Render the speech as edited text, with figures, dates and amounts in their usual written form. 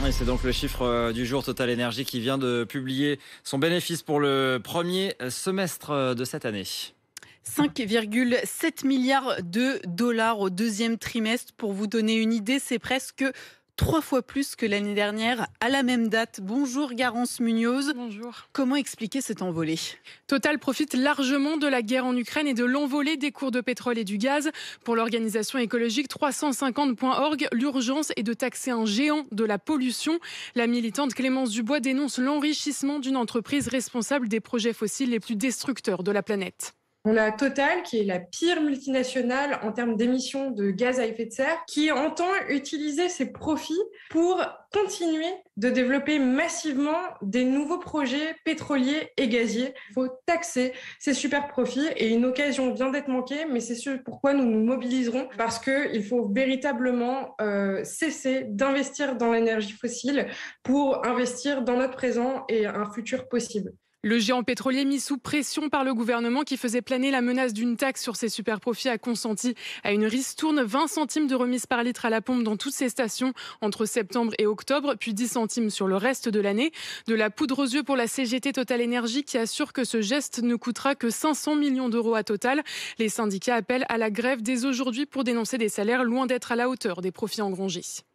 Et c'est donc le chiffre du jour. Total Energy qui vient de publier son bénéfice pour le premier semestre de cette année. 5,7 milliards de dollars au deuxième trimestre. Pour vous donner une idée, c'est presque 3 fois plus que l'année dernière à la même date. Bonjour Garance Munoz. Bonjour. Comment expliquer cette envolée? Total profite largement de la guerre en Ukraine et de l'envolée des cours de pétrole et du gaz. Pour l'organisation écologique 350.org, l'urgence est de taxer un géant de la pollution. La militante Clémence Dubois dénonce l'enrichissement d'une entreprise responsable des projets fossiles les plus destructeurs de la planète. On a Total, qui est la pire multinationale en termes d'émissions de gaz à effet de serre, qui entend utiliser ses profits pour continuer de développer massivement des nouveaux projets pétroliers et gaziers. Il faut taxer ces super profits et une occasion vient d'être manquée, mais c'est ce pourquoi nous nous mobiliserons, parce qu'il faut véritablement cesser d'investir dans l'énergie fossile pour investir dans notre présent et un futur possible. Le géant pétrolier mis sous pression par le gouvernement qui faisait planer la menace d'une taxe sur ses superprofits a consenti à une ristourne, 20 centimes de remise par litre à la pompe dans toutes ses stations entre septembre et octobre, puis 10 centimes sur le reste de l'année. De la poudre aux yeux pour la CGT Total Energy qui assure que ce geste ne coûtera que 500 millions d'euros à Total. Les syndicats appellent à la grève dès aujourd'hui pour dénoncer des salaires loin d'être à la hauteur des profits engrangés.